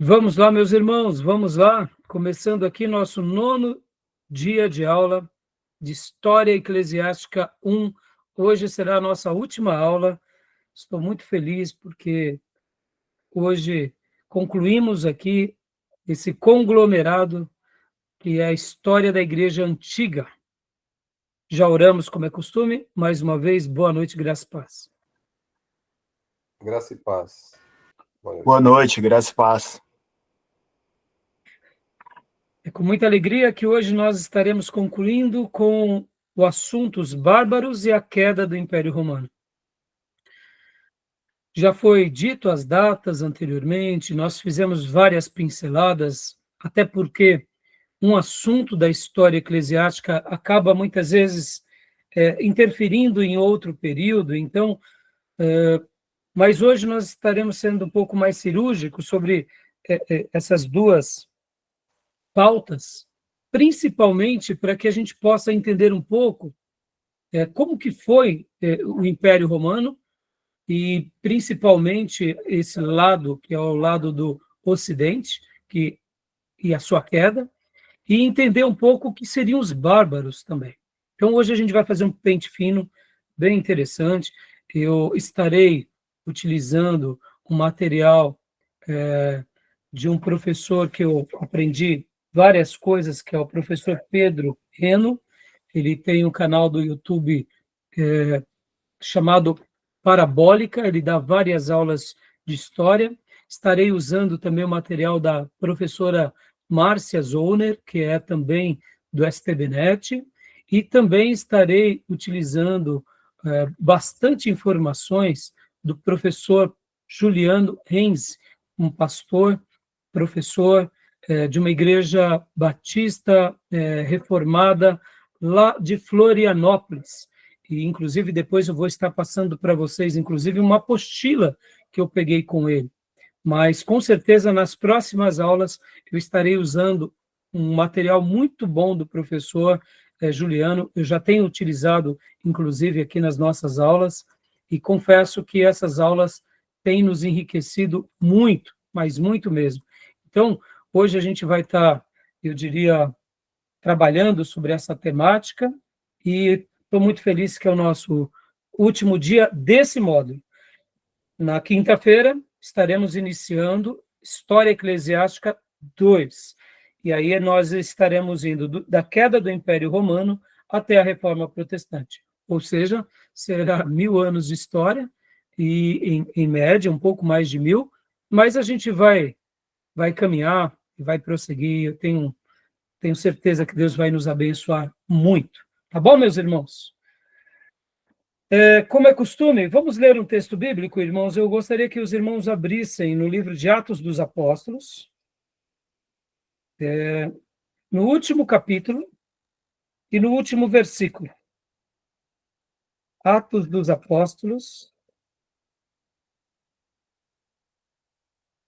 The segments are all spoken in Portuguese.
Vamos lá, meus irmãos, vamos lá. Começando aqui nosso 9º dia de aula de História Eclesiástica 1. Hoje será a nossa última aula. Estou muito feliz porque hoje concluímos aqui esse conglomerado que é a história da Igreja Antiga. Já oramos, como é costume. Mais uma vez, boa noite, graça e paz. Graça e paz. Boa noite, graça e paz. É com muita alegria que hoje nós estaremos concluindo com o assunto os bárbaros e a queda do Império Romano. Já foi dito as datas anteriormente, nós fizemos várias pinceladas, até porque um assunto da história eclesiástica acaba muitas vezes interferindo em outro período, então, mas hoje nós estaremos sendo um pouco mais cirúrgicos sobre essas duas pautas, principalmente para que a gente possa entender um pouco como que foi o Império Romano e principalmente esse lado, que é o lado do Ocidente, e a sua queda, e entender um pouco o que seriam os bárbaros também. Então, hoje a gente vai fazer um pente fino, bem interessante. Eu estarei utilizando um material de um professor que eu aprendi várias coisas, que é o professor Pedro Reno. Ele tem um canal do YouTube chamado Parabólica, ele dá várias aulas de história. Estarei usando também o material da professora Márcia Zollner, que é também do STBnet, e também estarei utilizando bastante informações do professor Juliano Renz, um pastor, professor de uma igreja batista reformada lá de Florianópolis. E, inclusive, depois eu vou estar passando para vocês, inclusive, uma apostila que eu peguei com ele. Mas, com certeza, nas próximas aulas, eu estarei usando um material muito bom do professor Juliano. Eu já tenho utilizado, inclusive, aqui nas nossas aulas, e confesso que essas aulas têm nos enriquecido muito, mas muito mesmo. Então, hoje a gente vai estar, eu diria, trabalhando sobre essa temática, e estou muito feliz que é o nosso último dia desse módulo. Na quinta-feira, estaremos iniciando História Eclesiástica 2. E aí nós estaremos indo da queda do Império Romano até a Reforma Protestante. Ou seja, será 1000 anos de história, e em média, um pouco mais de 1000, mas a gente vai caminhar e vai prosseguir. Eu tenho certeza que Deus vai nos abençoar muito. Tá bom, meus irmãos? Como é costume, vamos ler um texto bíblico, irmãos. Eu gostaria que os irmãos abrissem no livro de Atos dos Apóstolos, no último capítulo e no último versículo. Atos dos Apóstolos,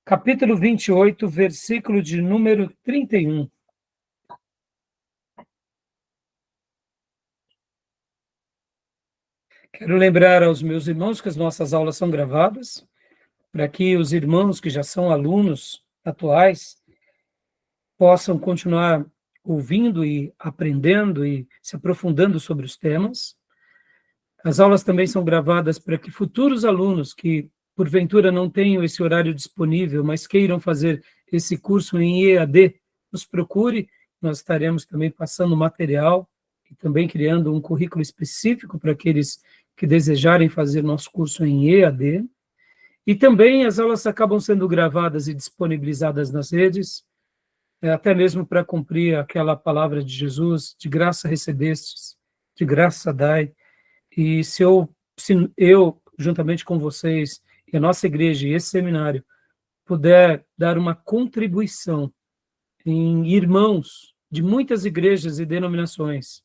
capítulo 28, versículo de número 31. Quero lembrar aos meus irmãos que as nossas aulas são gravadas, para que os irmãos que já são alunos atuais possam continuar ouvindo e aprendendo e se aprofundando sobre os temas. As aulas também são gravadas para que futuros alunos que, porventura, não tenham esse horário disponível, mas queiram fazer esse curso em EAD, nos procure. Nós estaremos também passando material e também criando um currículo específico para aqueles que desejarem fazer nosso curso em EAD. E também as aulas acabam sendo gravadas e disponibilizadas nas redes, até mesmo para cumprir aquela palavra de Jesus: de graça recebestes, de graça dai. E se eu, juntamente com vocês, e a nossa igreja e esse seminário, puder dar uma contribuição em irmãos de muitas igrejas e denominações,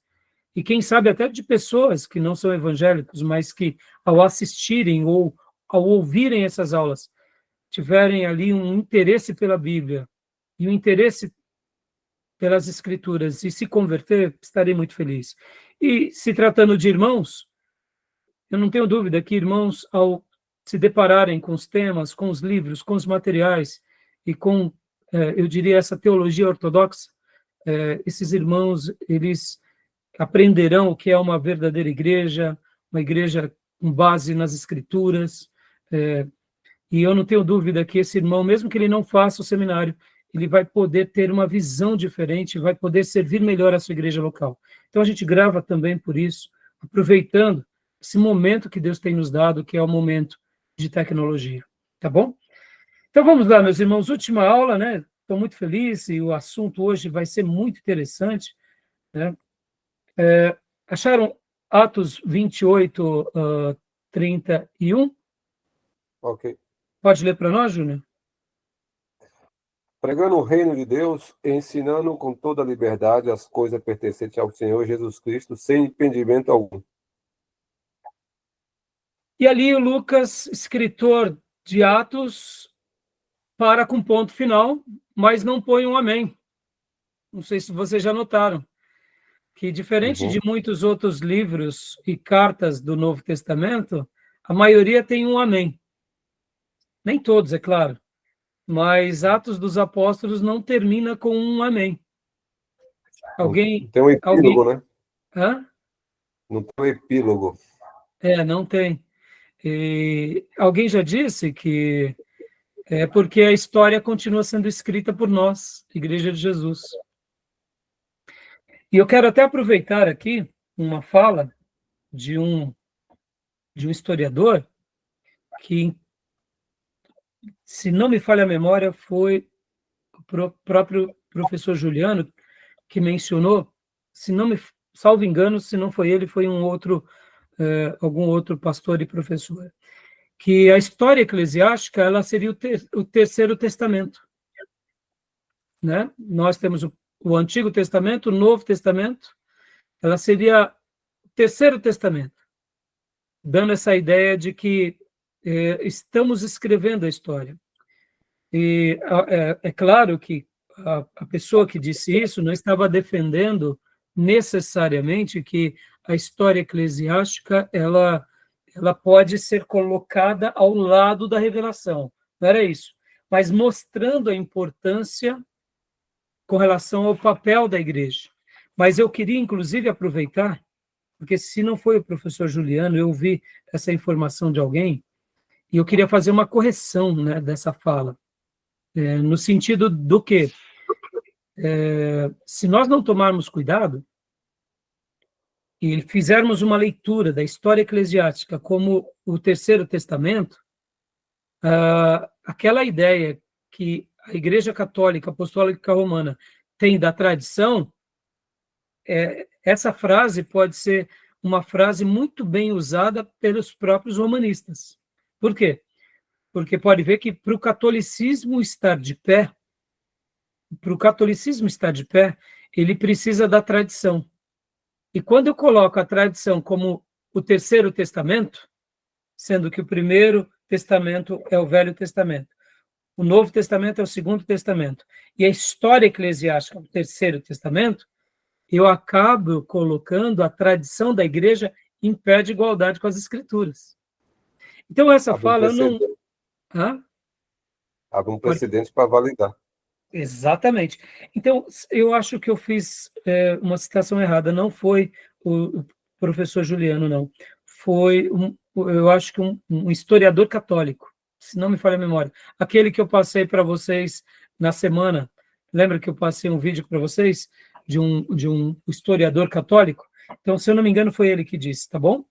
e quem sabe até de pessoas que não são evangélicos, mas que ao assistirem ou ao ouvirem essas aulas, tiverem ali um interesse pela Bíblia e um interesse pelas Escrituras e se converter, estarei muito feliz. E se tratando de irmãos, eu não tenho dúvida que irmãos, ao se depararem com os temas, com os livros, com os materiais, e com, eu diria, essa teologia ortodoxa, esses irmãos, eles aprenderão o que é uma verdadeira igreja, uma igreja com base nas Escrituras, e eu não tenho dúvida que esse irmão, mesmo que ele não faça o seminário, ele vai poder ter uma visão diferente, vai poder servir melhor a sua igreja local. Então a gente grava também por isso, aproveitando esse momento que Deus tem nos dado, que é o momento de tecnologia, tá bom? Então vamos lá, meus irmãos, última aula, né? Estou muito feliz e o assunto hoje vai ser muito interessante, né? Acharam Atos 28, 31? Ok. Pode ler para nós, Júnior? Pregando o reino de Deus, ensinando com toda liberdade as coisas pertencentes ao Senhor Jesus Cristo, sem impedimento algum. E ali o Lucas, escritor de Atos, para com ponto final, mas não põe um amém. Não sei se vocês já notaram, que diferente de muitos outros livros e cartas do Novo Testamento, a maioria tem um amém. Nem todos, é claro. Mas Atos dos Apóstolos não termina com um amém. Alguém... Tem um epílogo, né? Hã? Não tem um epílogo. Não tem. E alguém já disse que é porque a história continua sendo escrita por nós, Igreja de Jesus. E eu quero até aproveitar aqui uma fala de um historiador que, se não me falha a memória, foi o próprio professor Juliano que mencionou, se não me salvo engano, se não foi ele, foi um outro, algum outro pastor e professor, que a história eclesiástica ela seria o terceiro testamento, né? Nós temos o Antigo Testamento, o Novo Testamento, ela seria o terceiro testamento, dando essa ideia de que estamos escrevendo a história. E é claro que a pessoa que disse isso não estava defendendo necessariamente que a história eclesiástica ela pode ser colocada ao lado da revelação. Não era isso, mas mostrando a importância com relação ao papel da igreja. Mas eu queria, inclusive, aproveitar, porque se não foi o professor Juliano, eu ouvi essa informação de alguém, e eu queria fazer uma correção, né, dessa fala, no sentido do que, se nós não tomarmos cuidado e fizermos uma leitura da história eclesiástica como o terceiro testamento, aquela ideia que a Igreja Católica Apostólica Romana tem da tradição, essa frase pode ser uma frase muito bem usada pelos próprios romanistas. Por quê? Porque pode ver que para o catolicismo estar de pé, ele precisa da tradição. E quando eu coloco a tradição como o terceiro testamento, sendo que o primeiro testamento é o Velho Testamento, o Novo Testamento é o Segundo Testamento, e a história eclesiástica é o terceiro testamento, eu acabo colocando a tradição da igreja em pé de igualdade com as Escrituras. Então, essa fala eu não... Abre um precedente para validar. Exatamente. Então, eu acho que eu fiz uma citação errada. Não foi o professor Juliano, não. Foi, eu acho que um historiador católico, se não me falha a memória. Aquele que eu passei para vocês na semana. Lembra que eu passei um vídeo para vocês de um historiador católico? Então, se eu não me engano, foi ele que disse, tá bom?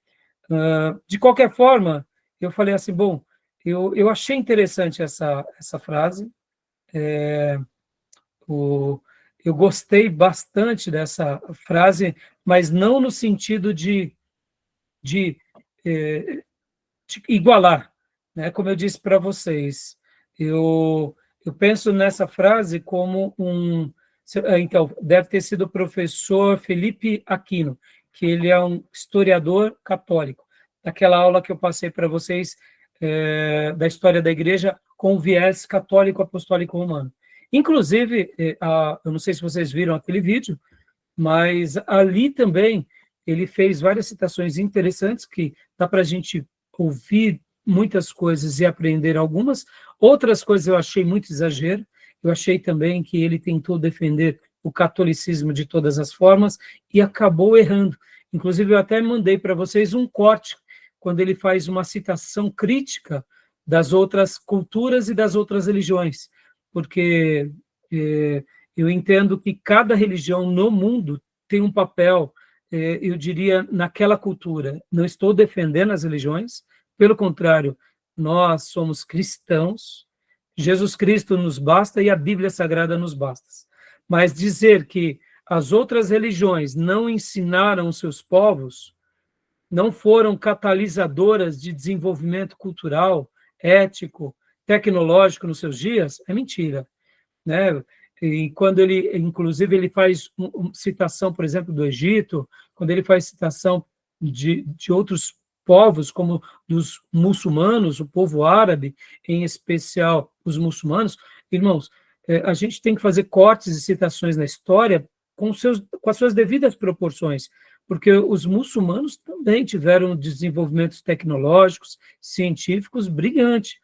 De qualquer forma, eu falei assim, bom, eu achei interessante essa frase. Eu gostei bastante dessa frase, mas não no sentido de igualar, né? Como eu disse para vocês, eu penso nessa frase como então, deve ter sido o professor Felipe Aquino, que ele é um historiador católico, daquela aula que eu passei para vocês da história da igreja com viés católico apostólico romano. Inclusive, eu não sei se vocês viram aquele vídeo, mas ali também ele fez várias citações interessantes que dá para a gente ouvir muitas coisas e aprender algumas, outras coisas eu achei muito exagero, eu achei também que ele tentou defender o catolicismo de todas as formas e acabou errando. Inclusive, eu até mandei para vocês um corte, quando ele faz uma citação crítica das outras culturas e das outras religiões, porque eu entendo que cada religião no mundo tem um papel, eu diria, naquela cultura. Não estou defendendo as religiões, pelo contrário, nós somos cristãos, Jesus Cristo nos basta e a Bíblia Sagrada nos basta. Mas dizer que as outras religiões não ensinaram os seus povos, não foram catalisadoras de desenvolvimento cultural, ético, tecnológico nos seus dias, é mentira, né? E quando ele, inclusive, ele faz citação, por exemplo, do Egito, quando ele faz citação de outros povos, como dos muçulmanos, o povo árabe, em especial os muçulmanos, irmãos, a gente tem que fazer cortes e citações na história com as suas devidas proporções, porque os muçulmanos também tiveram desenvolvimentos tecnológicos, científicos brilhantes,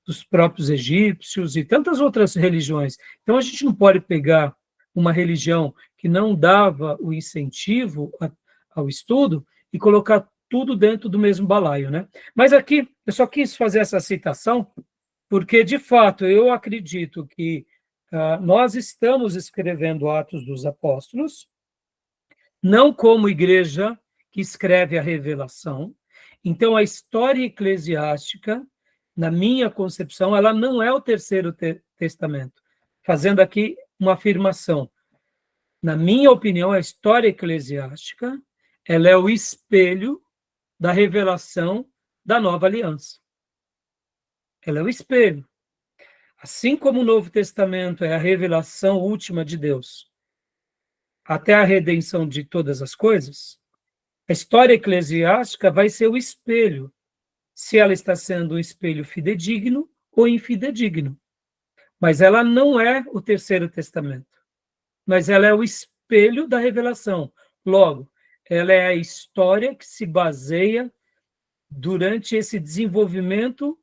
dos próprios egípcios e tantas outras religiões. Então, a gente não pode pegar uma religião que não dava o incentivo ao estudo e colocar tudo dentro do mesmo balaio, né? Mas aqui, eu só quis fazer essa citação porque, de fato, eu acredito que nós estamos escrevendo Atos dos Apóstolos, não como igreja que escreve a revelação. Então, a história eclesiástica, na minha concepção, ela não é o terceiro testamento. Fazendo aqui uma afirmação. Na minha opinião, a história eclesiástica, ela é o espelho da revelação da nova aliança. Ela é o espelho. Assim como o Novo Testamento é a revelação última de Deus, até a redenção de todas as coisas, a história eclesiástica vai ser o espelho, se ela está sendo um espelho fidedigno ou infidedigno. Mas ela não é o terceiro testamento, mas ela é o espelho da revelação. Logo, ela é a história que se baseia durante esse desenvolvimento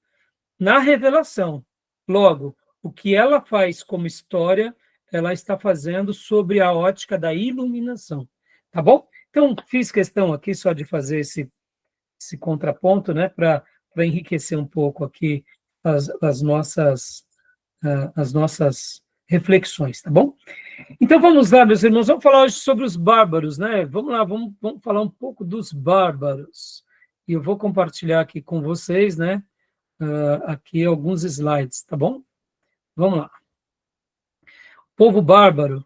na revelação. Logo, o que ela faz como história, ela está fazendo sobre a ótica da iluminação. Tá bom? Então, fiz questão aqui só de fazer esse contraponto, né, para enriquecer um pouco aqui as nossas reflexões, tá bom? Então, vamos lá, meus irmãos, vamos falar hoje sobre os bárbaros, né? Vamos lá, vamos falar um pouco dos bárbaros. E eu vou compartilhar aqui com vocês, né, aqui alguns slides, tá bom? Vamos lá. O povo bárbaro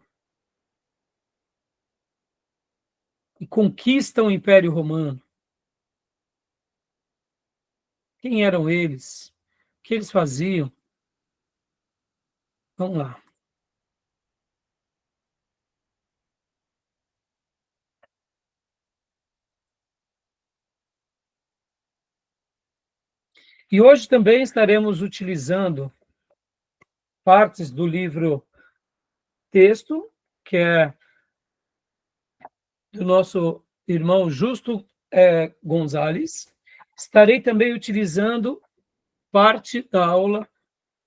que conquista o Império Romano. Quem eram eles? O que eles faziam? Vamos lá. E hoje também estaremos utilizando partes do livro texto, que é do nosso irmão Justo Gonzalez. Estarei também utilizando parte da aula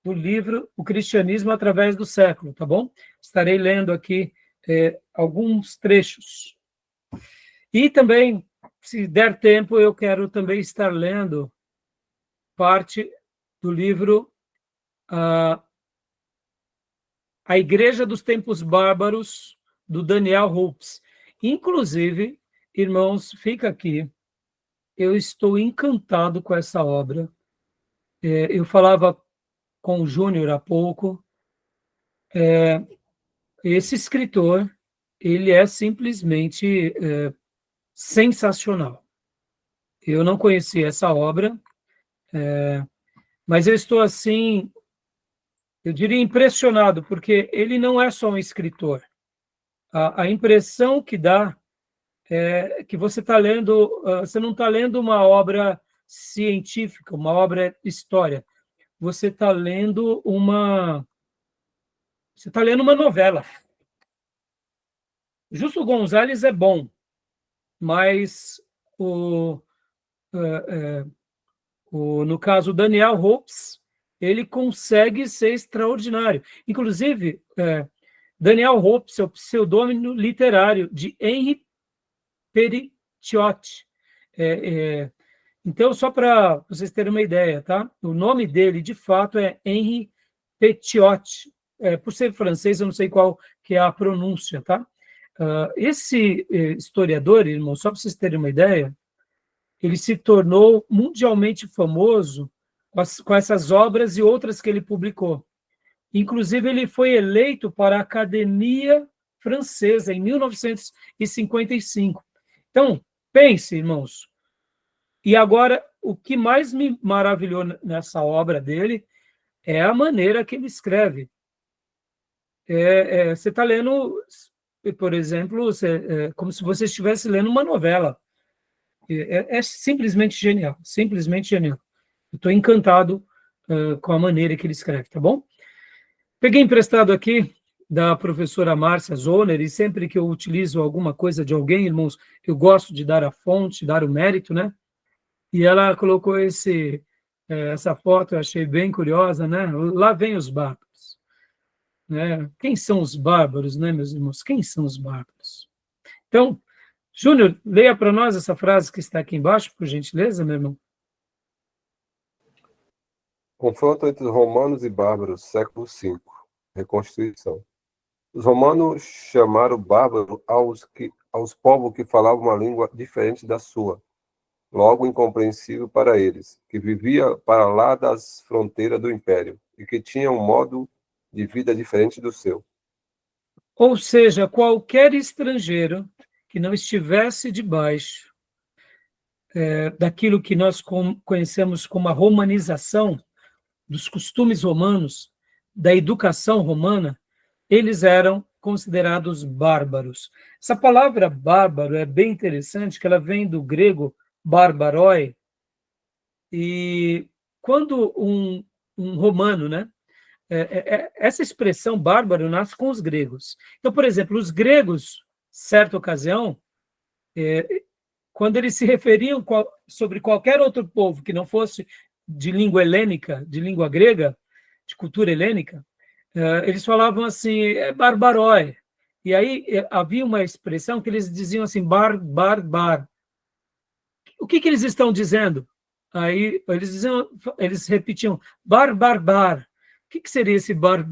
do livro O Cristianismo através do Século, tá bom? Estarei lendo aqui alguns trechos. E também, se der tempo, eu quero também estar lendo parte do livro A Igreja dos Tempos Bárbaros, do Daniel Hopes. Inclusive, irmãos, fica aqui, eu estou encantado com essa obra. Eu falava com o Júnior há pouco, esse escritor, ele é simplesmente sensacional. Eu não conhecia essa obra, mas eu estou assim, eu diria impressionado, porque ele não é só um escritor. A impressão que dá é que você está lendo, você não está lendo uma obra científica, uma obra história. Você está lendo uma novela. Justo Gonzalez é bom, mas No caso, o Daniel Hopes, ele consegue ser extraordinário. Inclusive, Daniel Hopes é o pseudônimo literário de Henri Periciotti. Então, só para vocês terem uma ideia, tá? O nome dele, de fato, é Henri Periciotti. Por ser francês, eu não sei qual que é a pronúncia, tá? Esse historiador, irmão, só para vocês terem uma ideia, ele se tornou mundialmente famoso com essas obras e outras que ele publicou. Inclusive, ele foi eleito para a Academia Francesa em 1955. Então, pense, irmãos. E agora, o que mais me maravilhou nessa obra dele é a maneira que ele escreve. Você está lendo, por exemplo, como se você estivesse lendo uma novela. É simplesmente genial, simplesmente genial. Eu estou encantado com a maneira que ele escreve, tá bom? Peguei emprestado aqui da professora Márcia Zoner, e sempre que eu utilizo alguma coisa de alguém, irmãos, eu gosto de dar a fonte, dar o mérito, né? E ela colocou essa foto, eu achei bem curiosa, né? Lá vem os bárbaros. Né? Quem são os bárbaros, né, meus irmãos? Quem são os bárbaros? Então, Júnior, leia para nós essa frase que está aqui embaixo, por gentileza, meu irmão. Confronto entre os romanos e bárbaros, século V. Reconstituição. Os romanos chamaram bárbaro aos povos que falavam uma língua diferente da sua, logo incompreensível para eles, que vivia para lá das fronteiras do império e que tinha um modo de vida diferente do seu. Ou seja, qualquer estrangeiro que não estivesse debaixo daquilo que nós conhecemos como a romanização dos costumes romanos, da educação romana, eles eram considerados bárbaros. Essa palavra bárbaro é bem interessante, que ela vem do grego barbaroi, e quando um romano, né, essa expressão bárbaro nasce com os gregos. Então, por exemplo, os gregos, certa ocasião, quando eles se referiam sobre qualquer outro povo que não fosse de língua helênica, de língua grega, de cultura helênica, eles falavam assim, barbarói. E aí havia uma expressão que eles diziam assim, bar. O que eles estão dizendo? Aí eles repetiam, bar. O que seria esse bar?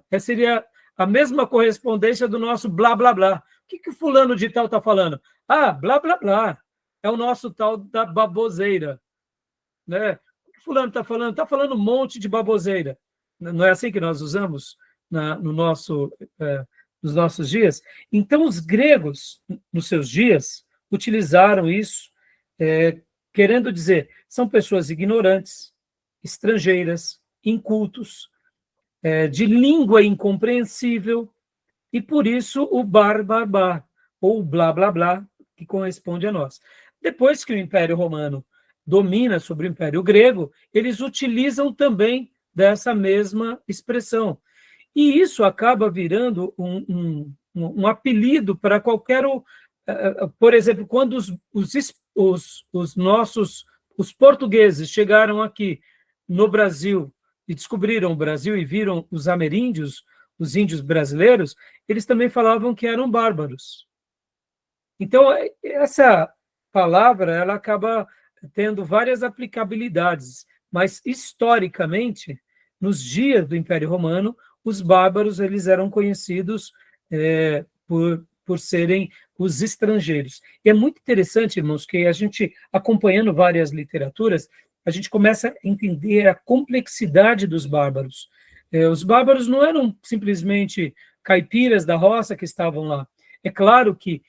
Essa seria a mesma correspondência do nosso blá, blá, blá. O que o fulano de tal está falando? Ah, blá, blá, blá. É o nosso tal da baboseira. Né? O que fulano está falando? Está falando um monte de baboseira. Não é assim que nós usamos nos nossos dias? Então, os gregos, nos seus dias, utilizaram isso, querendo dizer, são pessoas ignorantes, estrangeiras, incultos, de língua incompreensível, e por isso o bar, ou o blá, blá, blá, que corresponde a nós. Depois que o Império Romano domina sobre o Império Grego, eles utilizam também dessa mesma expressão. E isso acaba virando um apelido para qualquer... Por exemplo, quando os portugueses chegaram aqui no Brasil e descobriram o Brasil e viram os ameríndios, os índios brasileiros, eles também falavam que eram bárbaros. Então, essa palavra ela acaba tendo várias aplicabilidades, mas, historicamente, nos dias do Império Romano, os bárbaros eles eram conhecidos por serem os estrangeiros. E é muito interessante, irmãos, que a gente, acompanhando várias literaturas, a gente começa a entender a complexidade dos bárbaros. Os bárbaros não eram simplesmente caipiras da roça que estavam lá. É claro que,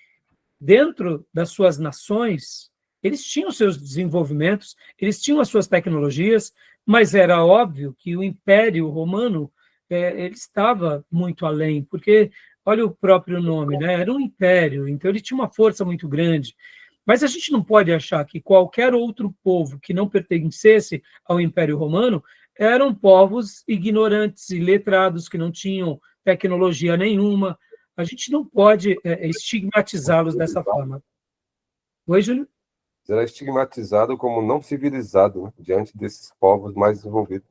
dentro das suas nações, eles tinham seus desenvolvimentos, eles tinham as suas tecnologias, mas era óbvio que o Império Romano ele estava muito além, porque, olha o próprio nome, né? Era um império, então ele tinha uma força muito grande. Mas a gente não pode achar que qualquer outro povo que não pertencesse ao Império Romano eram povos ignorantes e letrados, que não tinham tecnologia nenhuma. A gente não pode estigmatizá-los dessa forma. Oi, Júlio? era estigmatizado como não civilizado, né, diante desses povos mais desenvolvidos.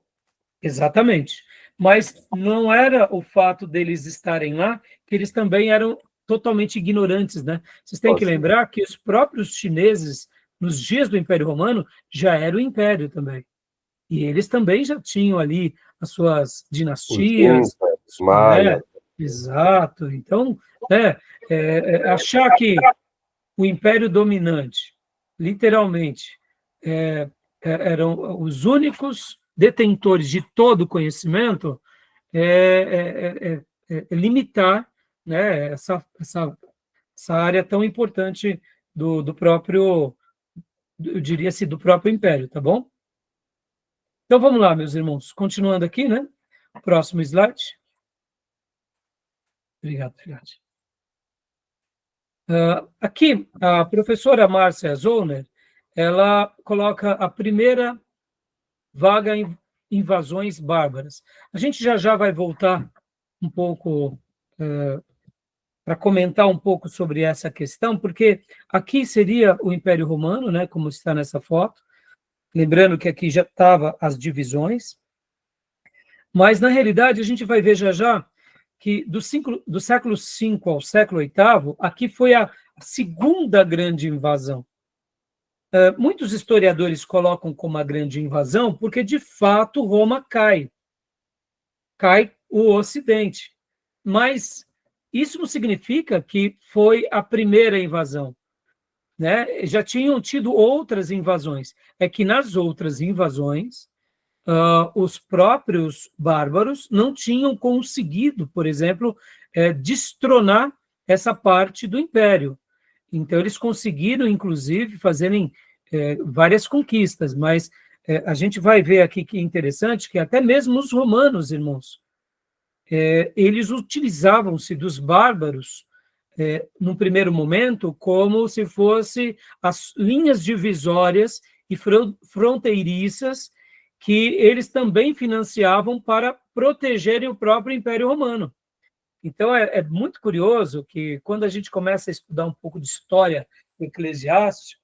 Exatamente. Mas não era o fato deles estarem lá, que eles também eram totalmente ignorantes, né? Vocês têm que lembrar que os próprios chineses, nos dias do Império Romano, já era o império também. E eles também já tinham ali as suas dinastias. Os maias. Exato. Então, achar que o império dominante, literalmente, eram os únicos detentores de todo o conhecimento, limitar, né, essa área tão importante do próprio, eu diria assim, do próprio império, tá bom? Então vamos lá, meus irmãos, continuando aqui, né? Próximo slide. Obrigado. Aqui, a professora Márcia Zollner, ela coloca a primeira vaga em invasões bárbaras. A gente já vai voltar um pouco para comentar um pouco sobre essa questão, porque aqui seria o Império Romano, né, como está nessa foto, lembrando que aqui já estava as divisões, mas na realidade a gente vai ver já que do século V ao século VIII, aqui foi a segunda grande invasão. Muitos historiadores colocam como a grande invasão porque, de fato, Roma cai o Ocidente. Mas isso não significa que foi a primeira invasão, né? Já tinham tido outras invasões. É que nas outras invasões, os próprios bárbaros não tinham conseguido, por exemplo, destronar essa parte do império. Então, eles conseguiram, inclusive, fazerem várias conquistas, mas a gente vai ver aqui que é interessante que até mesmo os romanos, irmãos, eles utilizavam-se dos bárbaros, num primeiro momento, como se fosse as linhas divisórias e fronteiriças que eles também financiavam para protegerem o próprio Império Romano. Então, é muito curioso que, quando a gente começa a estudar um pouco de história eclesiástica,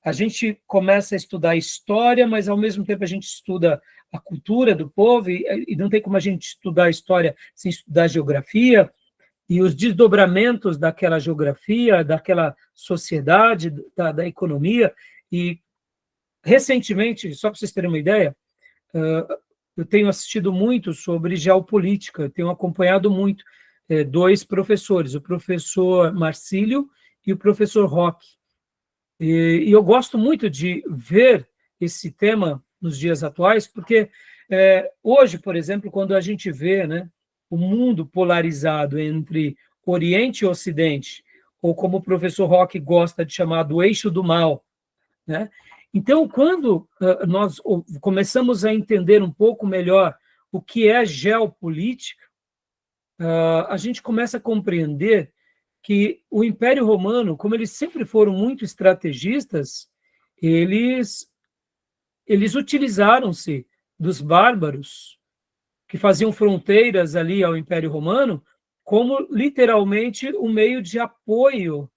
a gente começa a estudar história, mas, ao mesmo tempo, a gente estuda a cultura do povo, e não tem como a gente estudar a história sem estudar a geografia, e os desdobramentos daquela geografia, daquela sociedade, da economia. E, recentemente, só para vocês terem uma ideia, eu tenho assistido muito sobre geopolítica, eu tenho acompanhado muito dois professores, o professor Marcílio e o professor Roque. E eu gosto muito de ver esse tema nos dias atuais, porque hoje, por exemplo, quando a gente vê, né, o mundo polarizado entre Oriente e Ocidente, ou como o professor Roque gosta de chamar, do eixo do mal, né? Então, quando nós começamos a entender um pouco melhor o que é geopolítica, a gente começa a compreender que o Império Romano, como eles sempre foram muito estrategistas, eles utilizaram-se dos bárbaros que faziam fronteiras ali ao Império Romano como literalmente um meio de apoio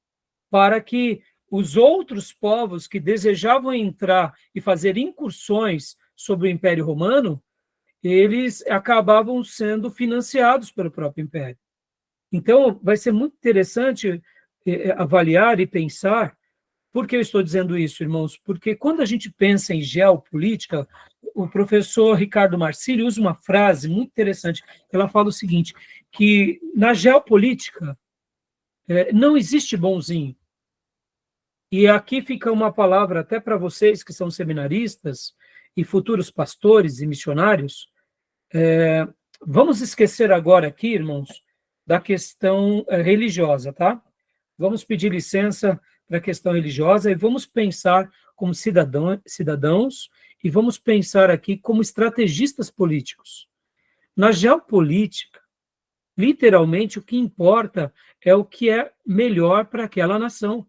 para que os outros povos que desejavam entrar e fazer incursões sobre o Império Romano, eles acabavam sendo financiados pelo próprio Império. Então, vai ser muito interessante avaliar e pensar. Por que eu estou dizendo isso, irmãos? Porque quando a gente pensa em geopolítica, o professor Ricardo Marcílio usa uma frase muito interessante. Ela fala o seguinte, que na geopolítica não existe bonzinho. E aqui fica uma palavra até para vocês que são seminaristas e futuros pastores e missionários. Vamos esquecer agora aqui, irmãos, da questão religiosa, tá? Vamos pedir licença para a questão religiosa e vamos pensar como cidadãos e vamos pensar aqui como estrategistas políticos. Na geopolítica, literalmente, o que importa é o que é melhor para aquela nação.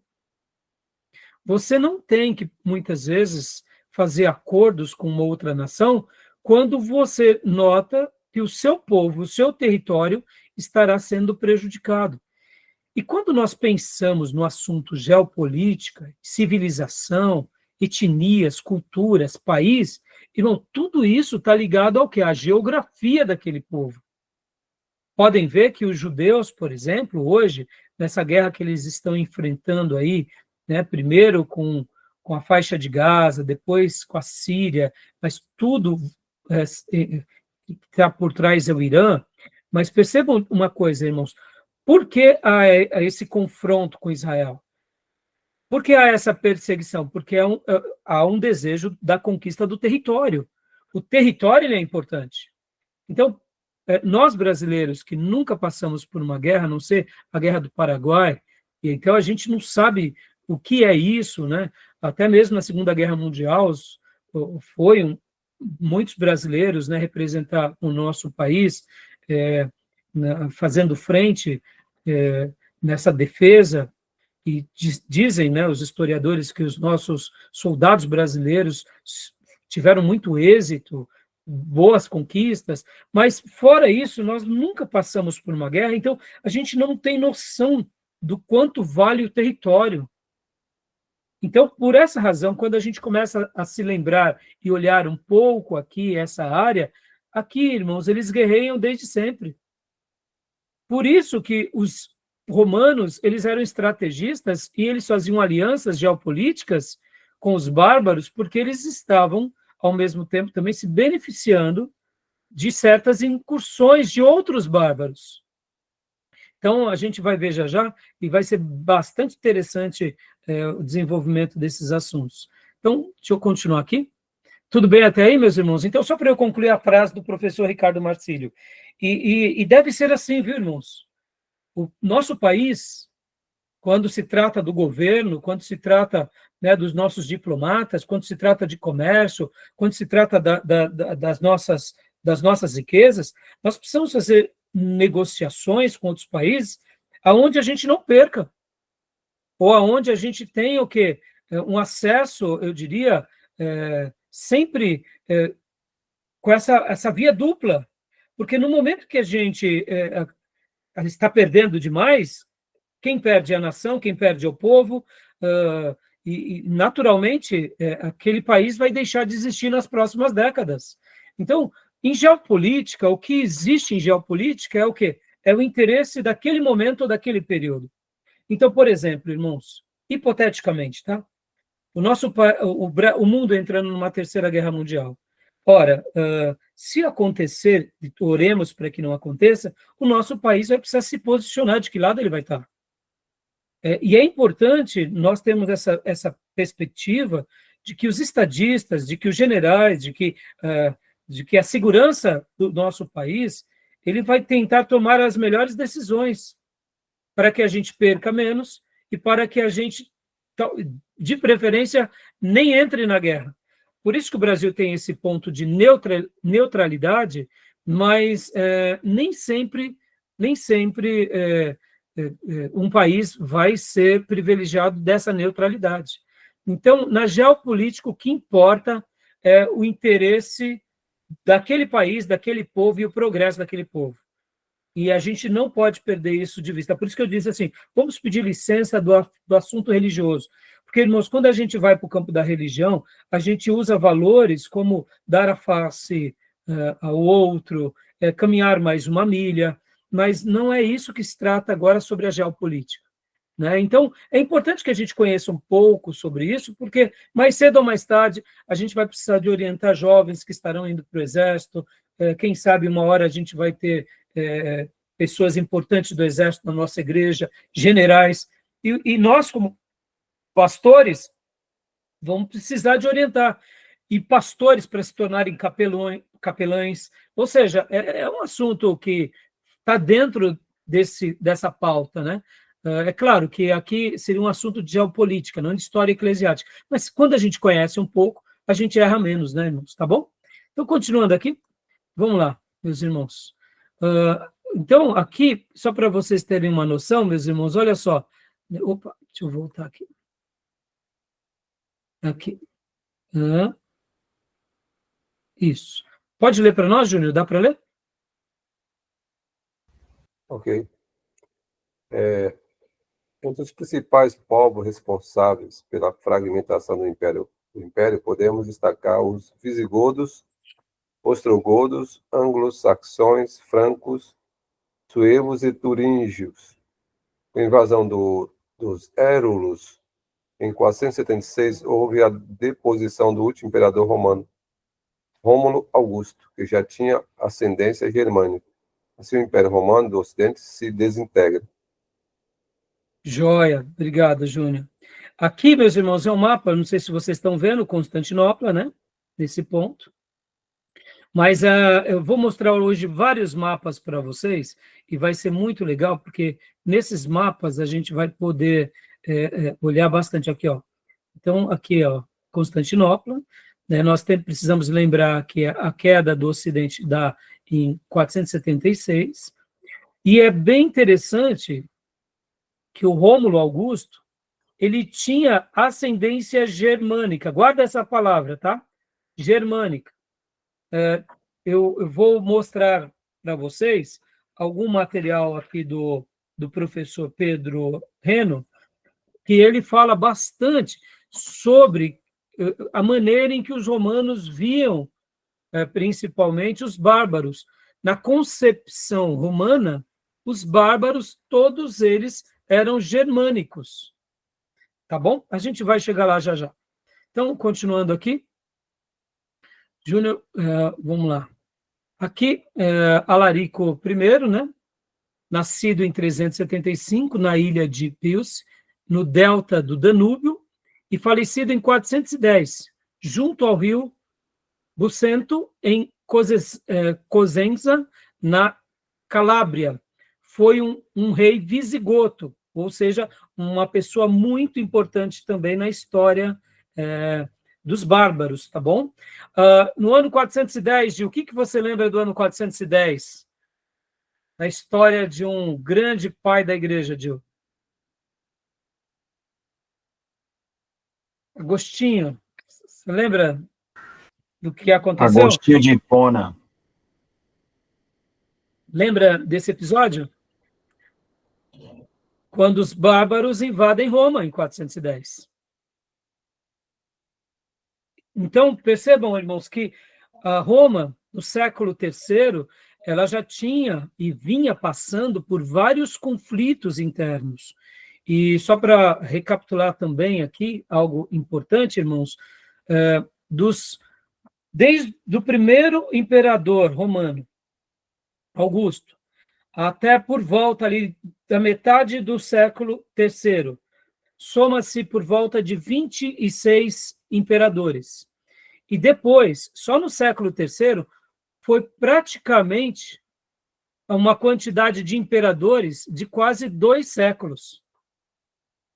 Você não tem que, muitas vezes, fazer acordos com uma outra nação quando você nota que o seu povo, o seu território, estará sendo prejudicado. E quando nós pensamos no assunto geopolítica, civilização, etnias, culturas, país, irmão, tudo isso está ligado ao que? À geografia daquele povo. Podem ver que os judeus, por exemplo, hoje, nessa guerra que eles estão enfrentando aí, né, primeiro com a faixa de Gaza, depois com a Síria, mas tudo que está por trás é o Irã. Mas percebam uma coisa, irmãos, por que há esse confronto com Israel? Por que há essa perseguição? Porque há um desejo da conquista do território. O território ele é importante. Então, nós brasileiros que nunca passamos por uma guerra, a não ser a Guerra do Paraguai, e então a gente não sabe o que é isso, né? Até mesmo na Segunda Guerra Mundial, muitos brasileiros, né, representar o nosso país, fazendo frente nessa defesa, e dizem, né, os historiadores, que os nossos soldados brasileiros tiveram muito êxito, boas conquistas, mas fora isso, nós nunca passamos por uma guerra, então a gente não tem noção do quanto vale o território. Então, por essa razão, quando a gente começa a se lembrar e olhar um pouco aqui essa área, aqui, irmãos, eles guerreiam desde sempre. Por isso que os romanos, eles eram estrategistas e eles faziam alianças geopolíticas com os bárbaros, porque eles estavam, ao mesmo tempo, também se beneficiando de certas incursões de outros bárbaros. Então, a gente vai ver já já, e vai ser bastante interessante o desenvolvimento desses assuntos. Então, deixa eu continuar aqui. Tudo bem até aí, meus irmãos? Então, só para eu concluir a frase do professor Ricardo Marcílio. E deve ser assim, viu, irmãos? O nosso país, quando se trata do governo, quando se trata, né, dos nossos diplomatas, quando se trata de comércio, quando se trata das nossas riquezas, nós precisamos fazer negociações com outros países aonde a gente não perca, ou aonde a gente tenha o quê? Um acesso, eu diria, sempre com essa via dupla, porque no momento que a gente está perdendo demais, quem perde é a nação, quem perde é o povo, e naturalmente, aquele país vai deixar de existir nas próximas décadas. Então, em geopolítica, o que existe em geopolítica é o quê? É o interesse daquele momento ou daquele período. Então, por exemplo, irmãos, hipoteticamente, tá? O mundo entrando numa terceira guerra mundial. Ora, se acontecer, oremos para que não aconteça, o nosso país vai precisar se posicionar de que lado ele vai estar. E é importante nós termos essa perspectiva de que os estadistas, de que os generais, de que a segurança do nosso país, ele vai tentar tomar as melhores decisões para que a gente perca menos e para que a gente, de preferência, nem entre na guerra. Por isso que o Brasil tem esse ponto de neutralidade, mas nem sempre um país vai ser privilegiado dessa neutralidade. Então, na geopolítica, o que importa é o interesse daquele país, daquele povo e o progresso daquele povo. E a gente não pode perder isso de vista. Por isso que eu disse assim, vamos pedir licença do assunto religioso. Porque, irmãos, quando a gente vai para o campo da religião, a gente usa valores como dar a face ao outro, caminhar mais uma milha, mas não é isso que se trata agora sobre a geopolítica. Né? Então, é importante que a gente conheça um pouco sobre isso, porque mais cedo ou mais tarde a gente vai precisar de orientar jovens que estarão indo para o Exército, quem sabe uma hora a gente vai ter pessoas importantes do Exército na nossa igreja, generais, e nós, como pastores, vamos precisar de orientar, e pastores para se tornarem capelães, ou seja, é um assunto que está dentro dessa pauta, né? É claro que aqui seria um assunto de geopolítica, não de história eclesiástica, mas quando a gente conhece um pouco, a gente erra menos, né, irmãos? Tá bom? Então, continuando aqui, vamos lá, meus irmãos. Então, aqui, só para vocês terem uma noção, meus irmãos, olha só. Opa, deixa eu voltar aqui. Aqui. Isso. Pode ler para nós, Júnior? Dá para ler? Ok. Entre os principais povos responsáveis pela fragmentação do império, podemos destacar os visigodos, ostrogodos, anglo-saxões, francos, suevos e turíngios. Com a invasão dos érulos, em 476, houve a deposição do último imperador romano, Rômulo Augusto, que já tinha ascendência germânica. Assim, o Império Romano do Ocidente se desintegra. Joia, obrigado, Júnior. Aqui, meus irmãos, é um mapa, não sei se vocês estão vendo, Constantinopla, né? Nesse ponto. Mas eu vou mostrar hoje vários mapas para vocês, e vai ser muito legal, porque nesses mapas a gente vai poder olhar bastante aqui, ó. Então, aqui, ó, Constantinopla, né? Nós precisamos lembrar que a queda do Ocidente dá em 476, e é bem interessante que o Rômulo Augusto, ele tinha ascendência germânica. Guarda essa palavra, tá? Germânica. Eu vou mostrar para vocês algum material aqui do professor Pedro Reno, que ele fala bastante sobre a maneira em que os romanos viam, principalmente, os bárbaros. Na concepção romana, os bárbaros, todos eles eram germânicos. Tá bom? A gente vai chegar lá já já. Então, continuando aqui. Júnior, vamos lá. Aqui, Alarico I, né? Nascido em 375, na ilha de Pius, no delta do Danúbio, e falecido em 410, junto ao rio Bucento, em Cosenza, na Calábria. Foi um rei visigoto, ou seja, uma pessoa muito importante também na história dos bárbaros, tá bom? No ano 410, Gil, o que você lembra do ano 410? Na história de um grande pai da igreja, Gil. Agostinho, você lembra do que aconteceu? Agostinho de Hipona. Lembra desse episódio? Quando os bárbaros invadem Roma, em 410. Então, percebam, irmãos, que a Roma, no século III, ela já tinha e vinha passando por vários conflitos internos. E só para recapitular também aqui, algo importante, irmãos, desde o primeiro imperador romano, Augusto, até por volta ali da metade do século III, soma-se por volta de 26 imperadores. E depois, só no século III, foi praticamente uma quantidade de imperadores de quase 2 séculos,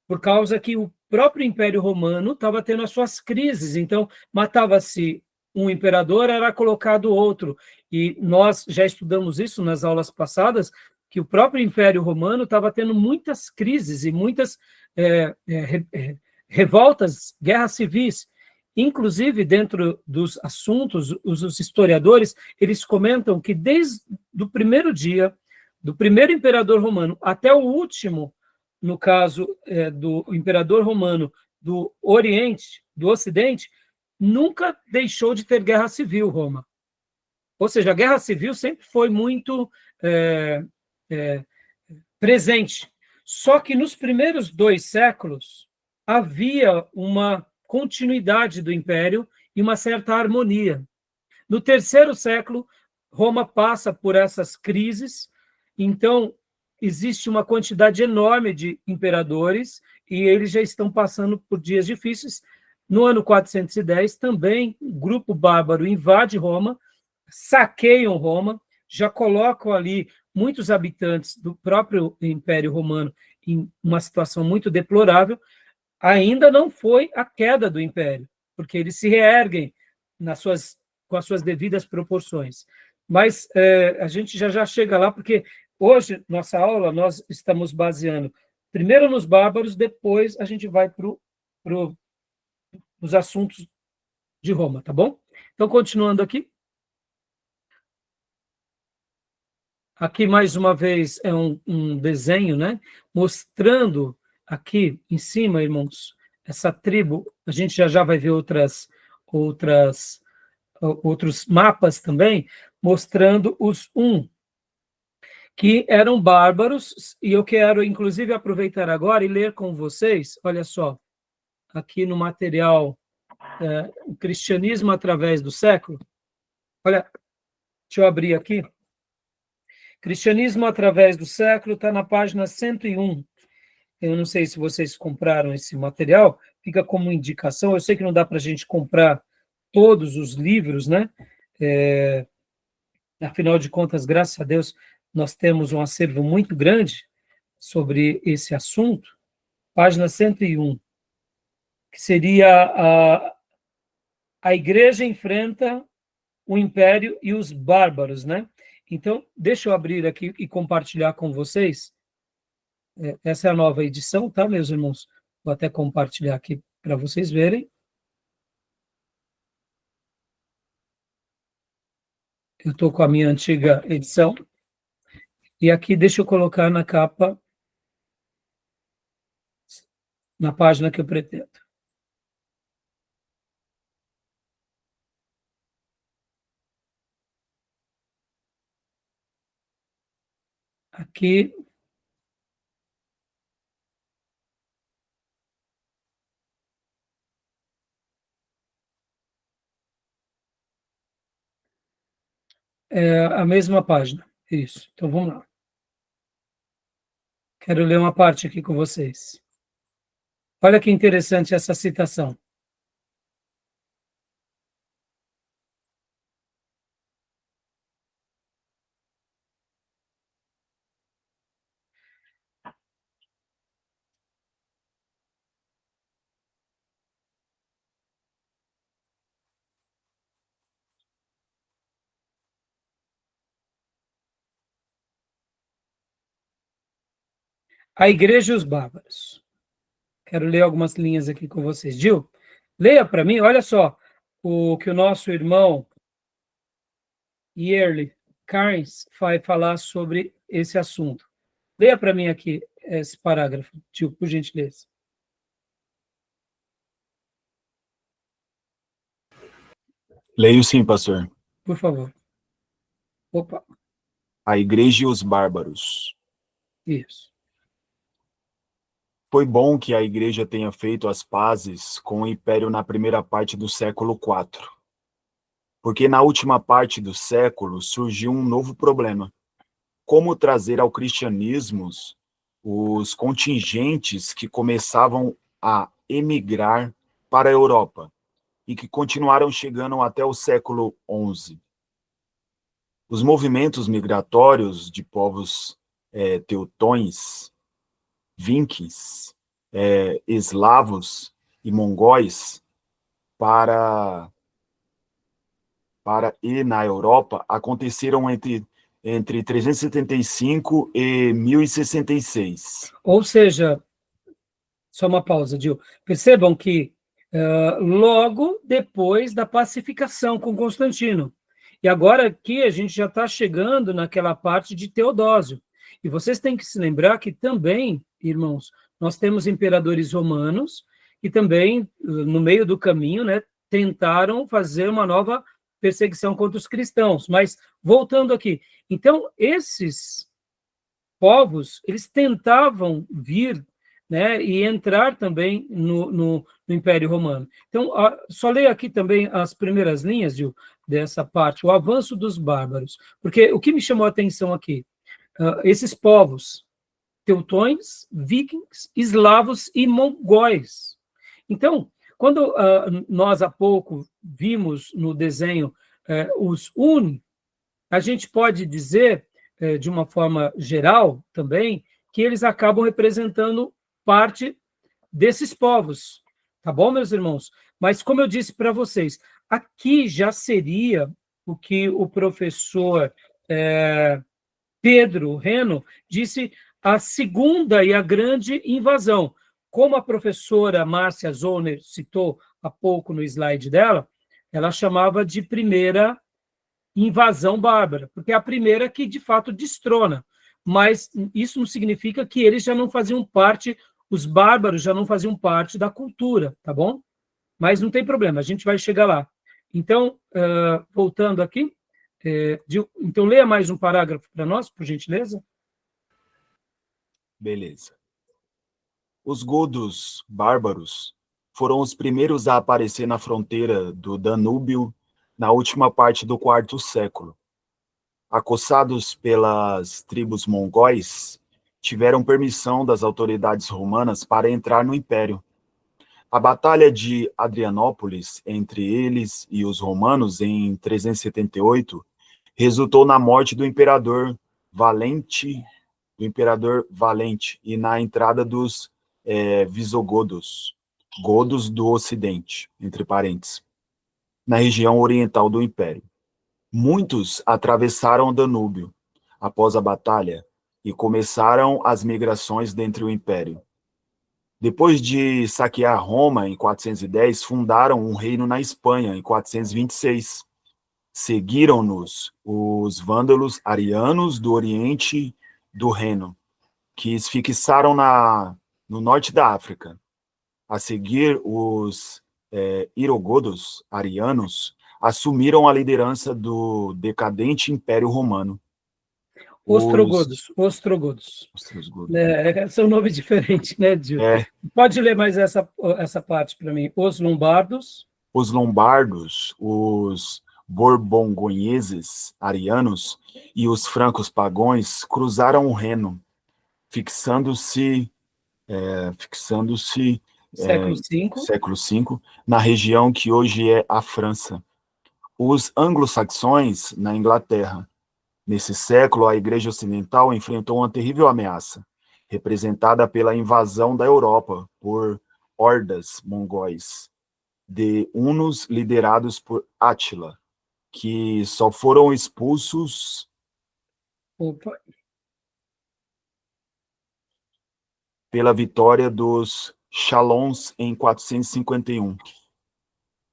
por causa que o próprio Império Romano estava tendo as suas crises, então matava-se um imperador, era colocado outro, e nós já estudamos isso nas aulas passadas, que o próprio Império Romano estava tendo muitas crises e muitas revoltas, guerras civis. Inclusive, dentro dos assuntos, os historiadores, eles comentam que desde o primeiro dia, do primeiro imperador romano até o último, no caso do imperador romano do Oriente, do Ocidente, nunca deixou de ter guerra civil, Roma. Ou seja, a guerra civil sempre foi muito presente. Só que nos primeiros 2 séculos havia uma continuidade do império e uma certa harmonia. No 3º século, Roma passa por essas crises, então existe uma quantidade enorme de imperadores e eles já estão passando por dias difíceis. No ano 410, também, o grupo bárbaro invade Roma, saqueiam Roma, já colocam ali muitos habitantes do próprio Império Romano em uma situação muito deplorável. Ainda não foi a queda do Império, porque eles se reerguem com as suas devidas proporções. Mas a gente já chega lá, porque hoje, nossa aula, nós estamos baseando primeiro nos bárbaros, depois a gente vai para os assuntos de Roma, tá bom? Então, continuando aqui. Aqui, mais uma vez, é um desenho, né, mostrando aqui em cima, irmãos, essa tribo, a gente já vai ver outros mapas também, mostrando os que eram bárbaros, e eu quero, inclusive, aproveitar agora e ler com vocês, olha só, aqui no material O Cristianismo através do Século, olha, deixa eu abrir aqui, Cristianismo através do Século, está na página 101, eu não sei se vocês compraram esse material, fica como indicação, eu sei que não dá para a gente comprar todos os livros, né? Afinal de contas, graças a Deus, nós temos um acervo muito grande sobre esse assunto, página 101, que seria a igreja enfrenta o império e os bárbaros, né? Então, deixa eu abrir aqui e compartilhar com vocês. Essa é a nova edição, tá, meus irmãos? Vou até compartilhar aqui para vocês verem. Eu estou com a minha antiga edição. E aqui, deixa eu colocar na capa, na página que eu pretendo. Aqui. É a mesma página. Isso. Então, vamos lá. Quero ler uma parte aqui com vocês. Olha que interessante essa citação. A Igreja e os Bárbaros. Quero ler algumas linhas aqui com vocês. Gil, leia para mim, olha só, o que o nosso irmão Yearly Carnes vai falar sobre esse assunto. Leia para mim aqui esse parágrafo, Gil, por gentileza. Leio sim, pastor. Por favor. Opa. A Igreja e os Bárbaros. Isso. Foi bom que a Igreja tenha feito as pazes com o Império na primeira parte do século IV, porque na última parte do século surgiu um novo problema. Como trazer ao cristianismo os contingentes que começavam a emigrar para a Europa e que continuaram chegando até o século XI. Os movimentos migratórios de povos teutões, vikings, eslavos e mongóis para ir na Europa aconteceram entre 375 e 1066. Ou seja, só uma pausa, Gil. Percebam que logo depois da pacificação com Constantino. E agora aqui a gente já está chegando naquela parte de Teodósio. E vocês têm que se lembrar que também, irmãos, nós temos imperadores romanos que também, no meio do caminho, né, tentaram fazer uma nova perseguição contra os cristãos. Mas, voltando aqui, então, esses povos, eles tentavam vir, né, e entrar também no Império Romano. Então, só leio aqui também as primeiras linhas, Gil, dessa parte, o avanço dos bárbaros. Porque o que me chamou a atenção aqui, esses povos, teutões, vikings, eslavos e mongóis. Então, quando nós há pouco vimos no desenho os a gente pode dizer, de uma forma geral também, que eles acabam representando parte desses povos, tá bom, meus irmãos? Mas, como eu disse para vocês, aqui já seria o que o professor Pedro Reno disse, a segunda e a grande invasão. Como a professora Márcia Zoner citou há pouco no slide dela, ela chamava de primeira invasão bárbara, porque é a primeira que, de fato, destrona. Mas isso não significa que eles já não faziam parte os bárbaros já não faziam parte da cultura, tá bom? Mas não tem problema, a gente vai chegar lá. Então, voltando aqui, então leia mais um parágrafo para nós, por gentileza. Beleza. Os godos bárbaros foram os primeiros a aparecer na fronteira do Danúbio na última parte do quarto século. Acossados pelas tribos mongóis, tiveram permissão das autoridades romanas para entrar no império. A Batalha de Adrianópolis, entre eles e os romanos, em 378, resultou na morte do imperador Valente, e na entrada dos visigodos, godos do Ocidente, entre parênteses, na região oriental do império. Muitos atravessaram o Danúbio após a batalha e começaram as migrações dentro do império. Depois de saquear Roma em 410, fundaram um reino na Espanha em 426. Seguiram-nos os vândalos arianos do Oriente do Reno, que se fixaram no norte da África. A seguir, os irogodos arianos assumiram a liderança do decadente Império Romano. Ostrogodos. Ostrogodos. São nomes diferentes, né, Gil? Pode ler mais essa parte para mim. Os lombardos. Os lombardos, os borbongoneses arianos e os francos pagões cruzaram o Reno, fixando-se século V, na região que hoje é a França. Os anglo-saxões na Inglaterra. Nesse século, a Igreja Ocidental enfrentou uma terrível ameaça, representada pela invasão da Europa por hordas mongóis, de hunos liderados por Átila, que só foram expulsos pela vitória dos Chalons em 451.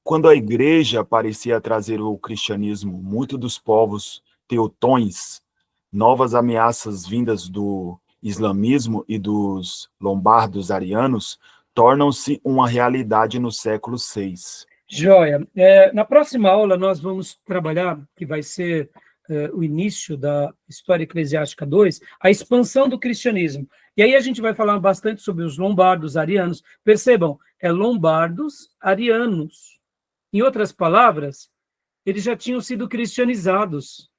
Quando a Igreja parecia trazer o cristianismo, muitos dos povos teutões, novas ameaças vindas do islamismo e dos lombardos arianos, tornam-se uma realidade no século VI. Joia. Na próxima aula, nós vamos trabalhar, que vai ser o início da História Eclesiástica 2, a expansão do cristianismo. E aí a gente vai falar bastante sobre os lombardos arianos. Percebam, lombardos arianos. Em outras palavras, eles já tinham sido cristianizados.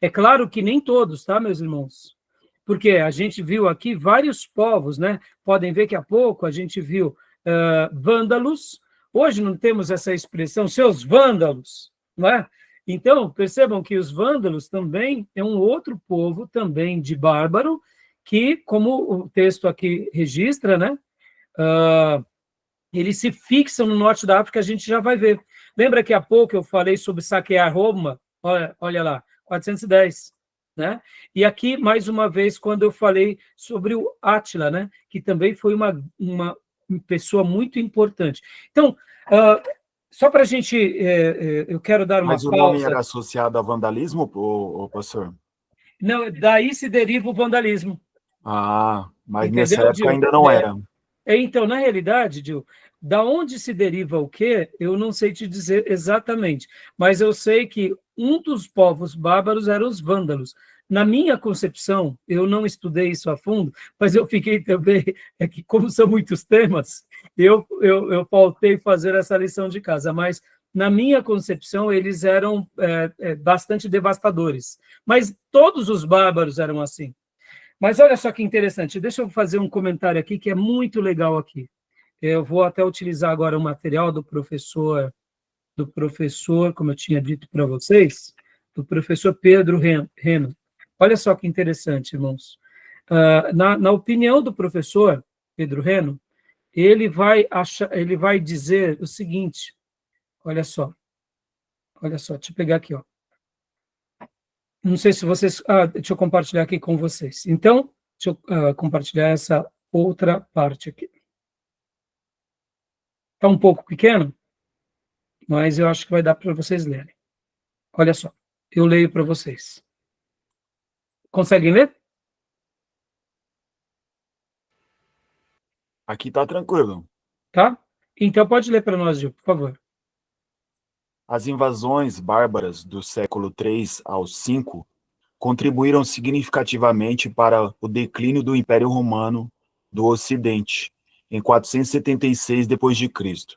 É claro que nem todos, tá, meus irmãos? Porque a gente viu aqui vários povos, né? Podem ver que há pouco a gente viu vândalos. Hoje não temos essa expressão, seus vândalos, não é? Então, percebam que os vândalos também é um outro povo também de bárbaro, que, como o texto aqui registra, né? Eles se fixam no norte da África, a gente já vai ver. Lembra que há pouco eu falei sobre saquear Roma? Olha lá, 410, né? E aqui, mais uma vez, quando eu falei sobre o Átila, né? Que também foi uma pessoa muito importante. Então, só para a gente, eu quero dar uma pausa. Mas o nome era associado a vandalismo, professor? Não, daí se deriva o vandalismo. Mas entendeu, nessa época Gil? ainda não era. Então, na realidade, Gil, da onde se deriva o quê, eu não sei te dizer exatamente, mas eu sei que um dos povos bárbaros eram os vândalos. Na minha concepção, eu não estudei isso a fundo, mas eu fiquei também, que como são muitos temas, eu faltei fazer essa lição de casa, mas na minha concepção, eles eram bastante devastadores. Mas todos os bárbaros eram assim. Mas olha só que interessante, deixa eu fazer um comentário aqui que é muito legal aqui. Eu vou até utilizar agora o material do professor, como eu tinha dito para vocês, do professor Pedro Reno. Olha só que interessante, irmãos. Na opinião do professor Pedro Reno, ele vai dizer o seguinte, olha só, deixa eu pegar aqui, ó. Não sei se vocês... deixa eu compartilhar aqui com vocês. Então, deixa eu compartilhar essa outra parte aqui. Está um pouco pequeno, mas eu acho que vai dar para vocês lerem. Olha só, eu leio para vocês. Conseguem ler? Aqui está tranquilo. Tá? Então pode ler para nós, Gil, por favor. As invasões bárbaras do século III ao V contribuíram significativamente para o declínio do Império Romano do Ocidente, em 476 d.C.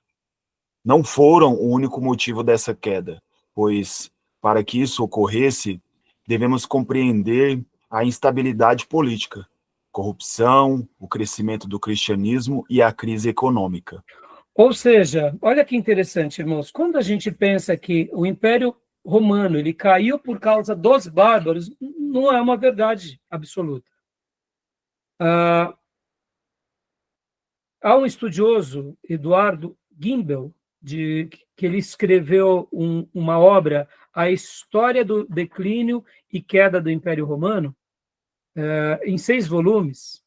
Não foram o único motivo dessa queda, pois, para que isso ocorresse, devemos compreender a instabilidade política, corrupção, o crescimento do cristianismo e a crise econômica. Ou seja, olha que interessante, irmãos, quando a gente pensa que o Império Romano ele caiu por causa dos bárbaros, não é uma verdade absoluta. Há um estudioso, Eduardo Gimbel, que ele escreveu uma obra, A História do Declínio e Queda do Império Romano, em 6 volumes.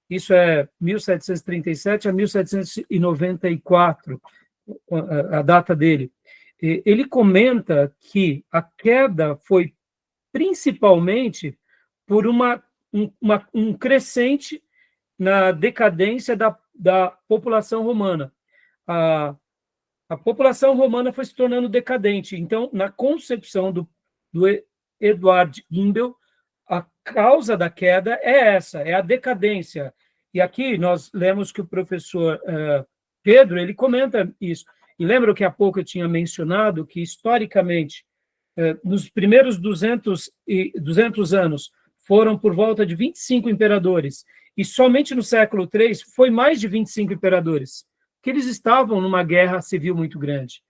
Isso é 1737 a 1794, a data dele. Ele comenta que a queda foi principalmente por um crescente na decadência da população romana. A população romana foi se tornando decadente. Então, na concepção do Eduard Gimbel, a causa da queda é essa, é a decadência. E aqui nós lemos que o professor Pedro, ele comenta isso. E lembra que há pouco eu tinha mencionado que, historicamente, nos primeiros 200 anos, foram por volta de 25 imperadores, e somente no século III foi mais de 25 imperadores, que eles estavam numa guerra civil muito grande.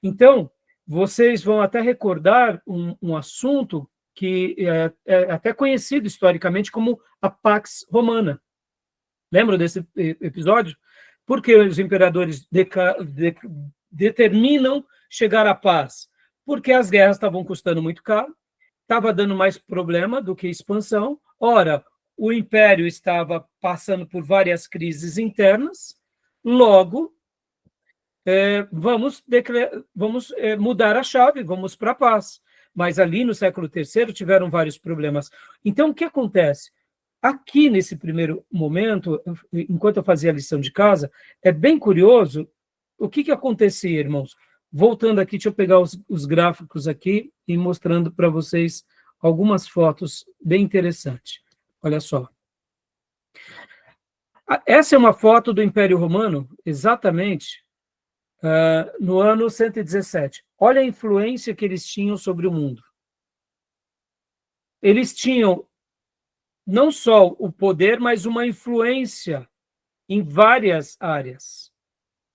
Então, vocês vão até recordar um assunto que é até conhecido historicamente como a Pax Romana. Lembram desse episódio? Porque os imperadores determinam chegar à paz? Porque as guerras estavam custando muito caro, estava dando mais problema do que expansão. Ora, o império estava passando por várias crises internas, logo, vamos mudar a chave, vamos para a paz. Mas ali no século III tiveram vários problemas. Então, o que acontece? Aqui, nesse primeiro momento, enquanto eu fazia a lição de casa, é bem curioso o que acontecia, irmãos. Voltando aqui, deixa eu pegar os gráficos aqui e mostrando para vocês algumas fotos bem interessantes. Olha só. Essa é uma foto do Império Romano, exatamente no ano 117. Olha a influência que eles tinham sobre o mundo. Eles tinham não só o poder, mas uma influência em várias áreas.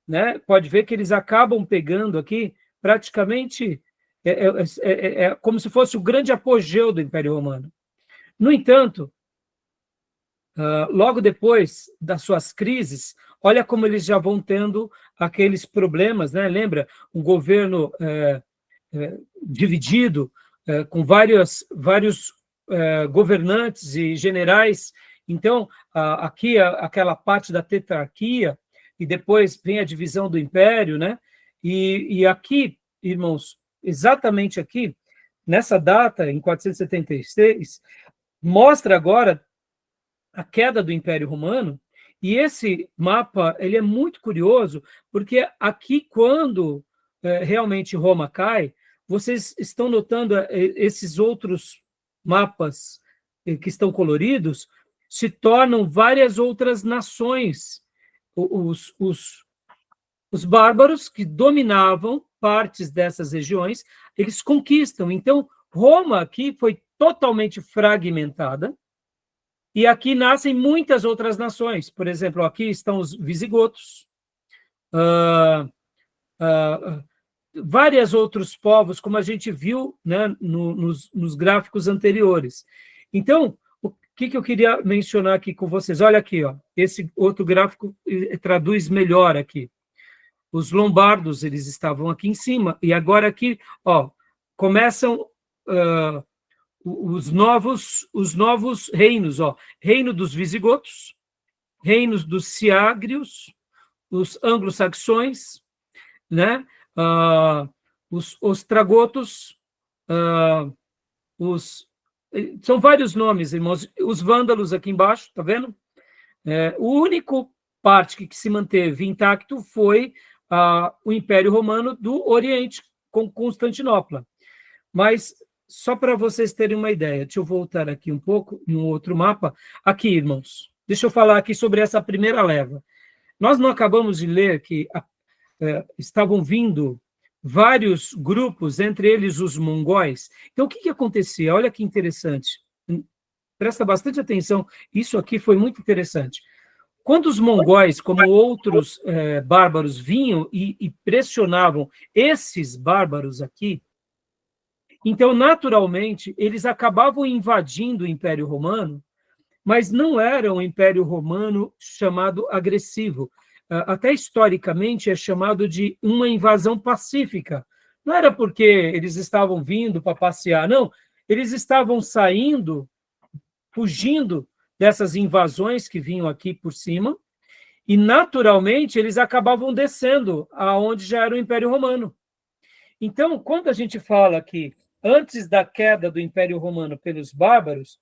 Né? Pode ver que eles acabam pegando aqui praticamente como se fosse o grande apogeu do Império Romano. No entanto, logo depois das suas crises, olha como eles já vão tendo aqueles problemas, né? Lembra? Um governo dividido, com vários governantes e generais. Então, aqui aquela parte da tetrarquia, e depois vem a divisão do império, né? E aqui, irmãos, exatamente aqui, nessa data, em 476, mostra agora a queda do Império Romano, e esse mapa ele é muito curioso, porque aqui, quando realmente Roma cai, vocês estão notando esses outros mapas que estão coloridos, se tornam várias outras nações. Os bárbaros que dominavam partes dessas regiões, eles conquistam. Então, Roma aqui foi totalmente fragmentada, e aqui nascem muitas outras nações. Por exemplo, aqui estão os visigotos, vários outros povos, como a gente viu, né, nos gráficos anteriores. Então, o que eu queria mencionar aqui com vocês? Olha aqui, ó, esse outro gráfico traduz melhor aqui. Os lombardos, eles estavam aqui em cima, e agora aqui, ó, começam os novos reinos, ó, reino dos visigotos, reinos dos ciágrios, os anglo-saxões, né? Os ostragotos, são vários nomes, irmãos. Os vândalos aqui embaixo, tá vendo? O único parte que se manteve intacto foi o Império Romano do Oriente, com Constantinopla. Mas, só para vocês terem uma ideia, deixa eu voltar aqui um pouco, em um outro mapa. Aqui, irmãos, deixa eu falar aqui sobre essa primeira leva. Nós não acabamos de ler que estavam vindo vários grupos, entre eles os mongóis. Então, o que acontecia? Olha que interessante. Presta bastante atenção, isso aqui foi muito interessante. Quando os mongóis, como outros bárbaros, vinham e pressionavam esses bárbaros aqui, então, naturalmente, eles acabavam invadindo o Império Romano, mas não era um Império Romano chamado agressivo. Até historicamente é chamado de uma invasão pacífica. Não era porque eles estavam vindo para passear, não. Eles estavam saindo, fugindo dessas invasões que vinham aqui por cima, e, naturalmente, eles acabavam descendo aonde já era o Império Romano. Então, quando a gente fala que antes da queda do Império Romano pelos bárbaros,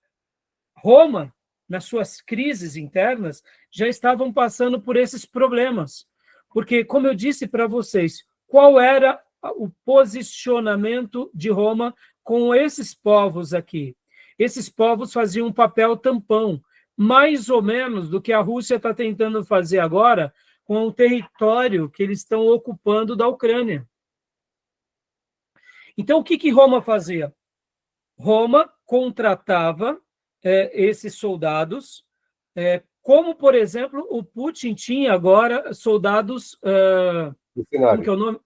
Roma, nas suas crises internas, já estavam passando por esses problemas. Porque, como eu disse para vocês, qual era o posicionamento de Roma com esses povos aqui? Esses povos faziam um papel tampão, mais ou menos do que a Rússia está tentando fazer agora com o território que eles estão ocupando da Ucrânia. Então, o que Roma fazia? Roma contratava esses soldados, como, por exemplo, o Putin tinha agora soldados... como que é o nome?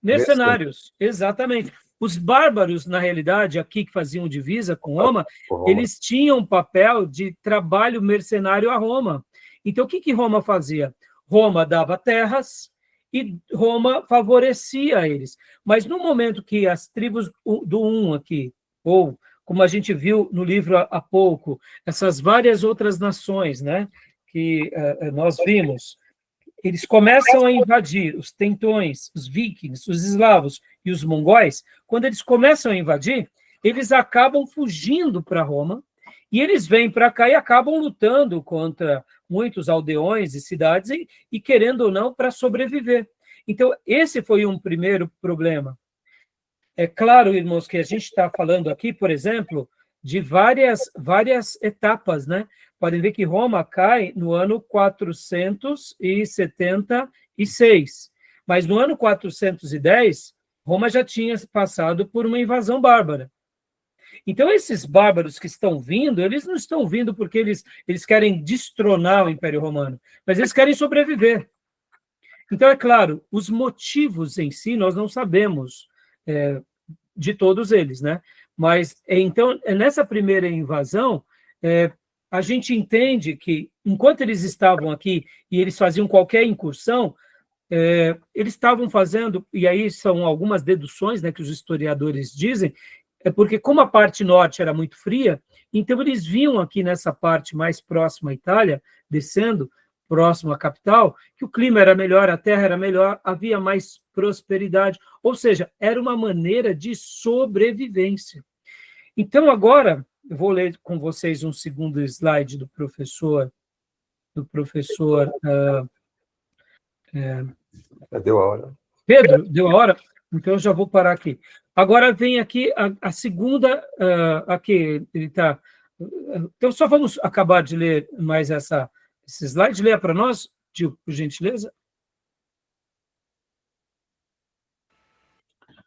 Mercenários, exatamente. Os bárbaros, na realidade, aqui que faziam divisa com Roma, eles tinham um papel de trabalho mercenário a Roma. Então, o que Roma fazia? Roma dava terras e Roma favorecia eles. Mas no momento que as tribos do aqui, ou como a gente viu no livro há pouco, essas várias outras nações, né, que nós vimos, eles começam a invadir os tentões, os vikings, os eslavos e os mongóis. Quando eles começam a invadir, eles acabam fugindo para Roma, e eles vêm para cá e acabam lutando contra muitos aldeões e cidades, e querendo ou não, para sobreviver. Então, esse foi um primeiro problema. É claro, irmãos, que a gente está falando aqui, por exemplo, de várias etapas, né? Podem ver que Roma cai no ano 476, mas no ano 410, Roma já tinha passado por uma invasão bárbara. Então, esses bárbaros que estão vindo, eles não estão vindo porque eles querem destronar o Império Romano, mas eles querem sobreviver. Então, é claro, os motivos em si nós não sabemos de todos eles, né? Mas, então, nessa primeira invasão, a gente entende que, enquanto eles estavam aqui e eles faziam qualquer incursão, eles estavam fazendo, e aí são algumas deduções, né, que os historiadores dizem, porque como a parte norte era muito fria, então eles vinham aqui nessa parte mais próxima à Itália, descendo, próximo à capital, que o clima era melhor, a terra era melhor, havia mais prosperidade, ou seja, era uma maneira de sobrevivência. Então, agora, eu vou ler com vocês um segundo slide do professor... Deu a hora. Pedro, deu a hora? Então, eu já vou parar aqui. Agora vem aqui a segunda... aqui, ele está... Então, só vamos acabar de ler mais esse slide. Leia para nós, Gil, por gentileza.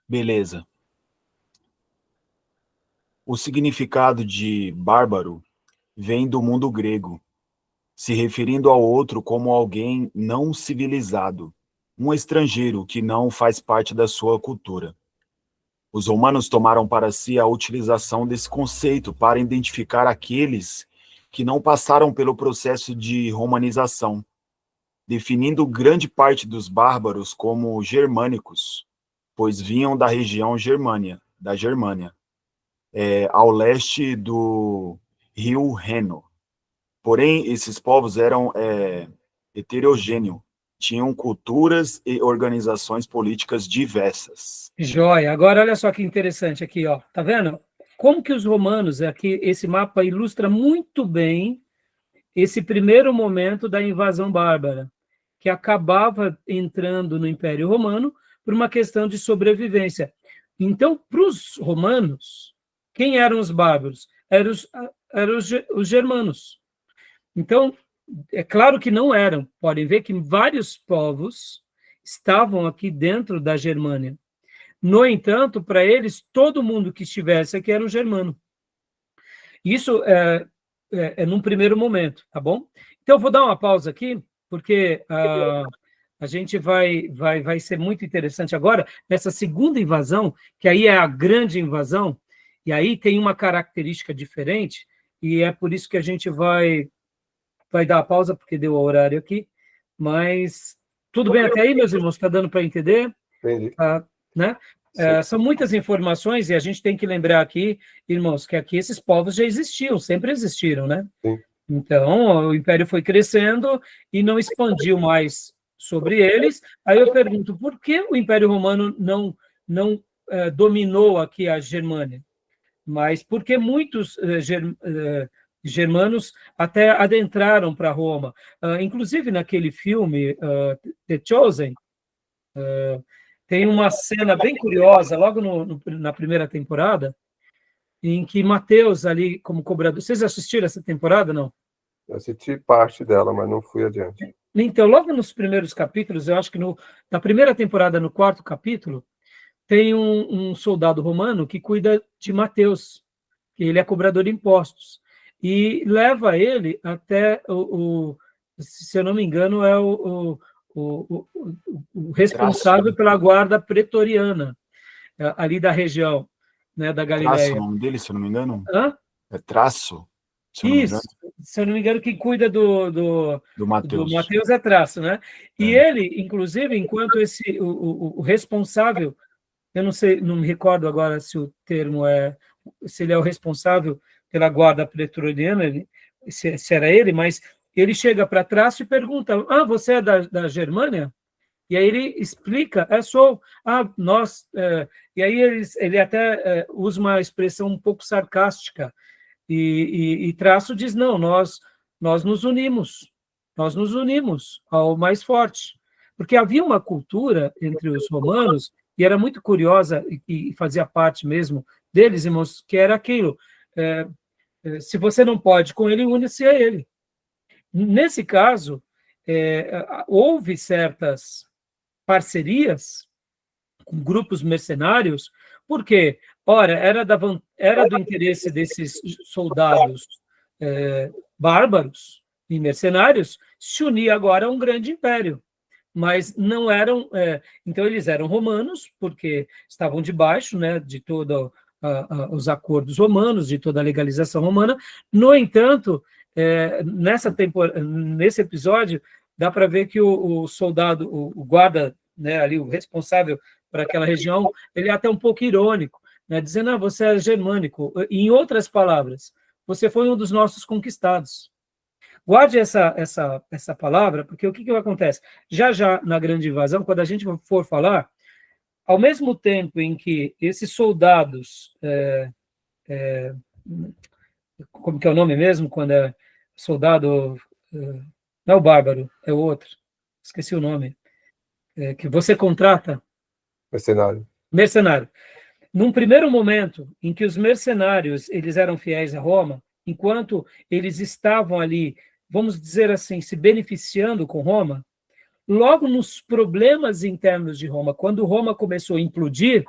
Beleza. O significado de bárbaro vem do mundo grego, se referindo ao outro como alguém não civilizado, um estrangeiro que não faz parte da sua cultura. Os romanos tomaram para si a utilização desse conceito para identificar aqueles que não passaram pelo processo de romanização, definindo grande parte dos bárbaros como germânicos, pois vinham da região da Germânia, ao leste do rio Reno. Porém, esses povos eram heterogêneos, tinham culturas e organizações políticas diversas. Joia. Agora, olha só que interessante aqui, ó. Tá vendo? Como que os romanos, aqui, esse mapa ilustra muito bem esse primeiro momento da invasão bárbara, que acabava entrando no Império Romano por uma questão de sobrevivência. Então, para os romanos, quem eram os bárbaros? Eram os germanos. Então, é claro que não eram. Podem ver que vários povos estavam aqui dentro da Germânia. No entanto, para eles, todo mundo que estivesse aqui era um germano. Isso é num primeiro momento, tá bom? Então, eu vou dar uma pausa aqui, porque a gente vai ser muito interessante agora, nessa segunda invasão, que aí é a grande invasão, e aí tem uma característica diferente, e é por isso que a gente vai dar a pausa, porque deu o horário aqui, mas tudo bem até aí, meus irmãos? Está dando para entender? Entendi. Né? São muitas informações, e a gente tem que lembrar aqui, irmãos, que aqui esses povos já existiam, sempre existiram, né? Sim. Então, o Império foi crescendo e não expandiu mais sobre eles. Aí eu pergunto, por que o Império Romano não dominou aqui a Germânia? Mas porque muitos germanos até adentraram para Roma. Inclusive, naquele filme, The Chosen, tem uma cena bem curiosa, logo na primeira temporada, em que Mateus, ali como cobrador... Vocês assistiram essa temporada, não? Eu assisti parte dela, mas não fui adiante. Então, logo nos primeiros capítulos, eu acho que na primeira temporada, no 4º capítulo, tem um soldado romano que cuida de Mateus, que ele é cobrador de impostos, e leva ele até se eu não me engano, é o responsável pela guarda pretoriana, ali da região, né, da Galileia. Traço, o nome dele, se eu não me engano? Hã? É Traço? Isso, se eu não me engano, quem cuida do Mateus é Traço, né? E ele, inclusive, enquanto o responsável, eu não sei, não me recordo agora se o termo se ele é o responsável pela guarda pretoriana, se era ele, mas ele chega para Traço e pergunta: você é da Germânia? E aí ele explica: sou. Nós. E aí ele até usa uma expressão um pouco sarcástica, e Traço diz: não, nós nos unimos ao mais forte, porque havia uma cultura entre os romanos, e era muito curiosa, e fazia parte mesmo deles, irmãos, que era aquilo: se você não pode com ele, une-se a ele. Nesse caso, houve certas parcerias com grupos mercenários, porque, ora, era do interesse desses soldados bárbaros e mercenários se unir agora a um grande império, mas não eram... então, eles eram romanos, porque estavam debaixo, né, de todos os acordos romanos, de toda a legalização romana. No entanto, nesse episódio, dá para ver que o soldado, o guarda, né, ali, o responsável por aquela região, ele é até um pouco irônico, né, dizendo: você é germânico. Em outras palavras, você foi um dos nossos conquistados. Guarde essa palavra, porque o que acontece? Já na grande invasão, quando a gente for falar, ao mesmo tempo em que esses soldados, como que é o nome mesmo, quando é soldado, não é o bárbaro, é o outro, esqueci o nome, que você contrata? Mercenário. Num primeiro momento em que os mercenários eles eram fiéis a Roma, enquanto eles estavam ali, vamos dizer assim, se beneficiando com Roma, logo nos problemas internos de Roma, quando Roma começou a implodir,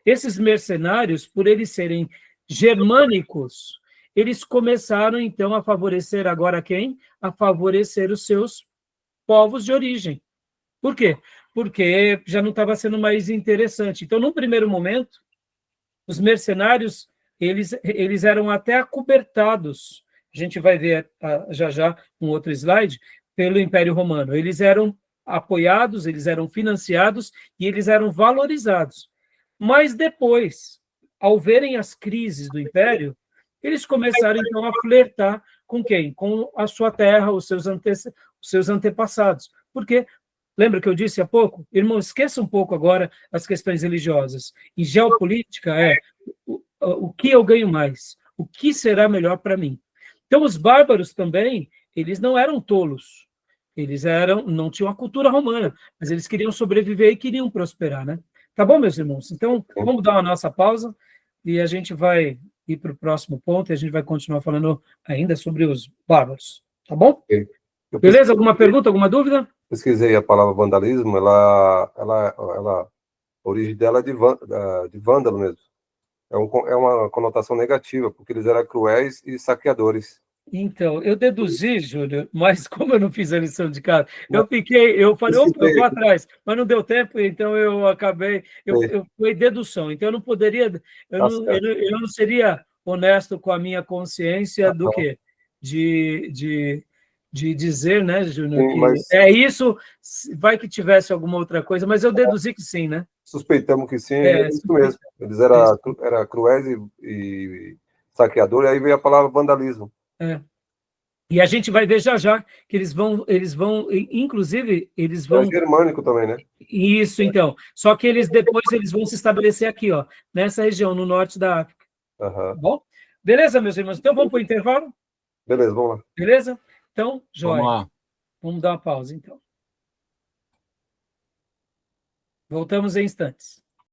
esses mercenários, por eles serem germânicos, eles começaram, então, a favorecer agora quem? A favorecer os seus povos de origem. Por quê? Porque já não estava sendo mais interessante. Então, num primeiro momento, os mercenários, eles eram até acobertados. A gente vai ver já um outro slide, pelo Império Romano. Eles eram apoiados, eles eram financiados e eles eram valorizados. Mas depois, ao verem as crises do Império, eles começaram, então, a flertar com quem? Com a sua terra, os seus antepassados. Por quê? Lembra que eu disse há pouco? Irmão, esqueça um pouco agora as questões religiosas. E geopolítica o que eu ganho mais? O que será melhor para mim? Então, os bárbaros também, eles não eram tolos. Eles não tinham a cultura romana, mas eles queriam sobreviver e queriam prosperar, né? Tá bom, meus irmãos? Então, vamos dar a nossa pausa e a gente vai ir para o próximo ponto e a gente vai continuar falando ainda sobre os bárbaros. Tá bom? Beleza? Alguma pergunta, alguma dúvida? Pesquisei a palavra vandalismo, a origem dela é de vândalo mesmo. É uma conotação negativa, porque eles eram cruéis e saqueadores. Então, eu deduzi, Júlio, mas como eu não fiz a lição de casa, eu falei, opa, eu vou atrás, mas não deu tempo, então eu acabei, foi dedução, então eu não poderia, eu não seria honesto com a minha consciência do quê? De dizer, né, Júnior, Sim, que mas é isso, vai que tivesse alguma outra coisa, mas eu deduzi que sim, né? suspeitamos que sim, é isso mesmo. Eles eram cruéis e saqueadores, aí veio a palavra vandalismo. E a gente vai ver já já que eles vão, inclusive, eles vão... É germânico também, né? Isso, então. Só que depois eles vão se estabelecer aqui, ó, nessa região, no norte da África. Tá bom? Beleza, meus irmãos? Então vamos para o intervalo? Beleza, vamos lá. Beleza? Então, joia. Vamos lá. Vamos dar uma pausa, então. Voltamos em instantes.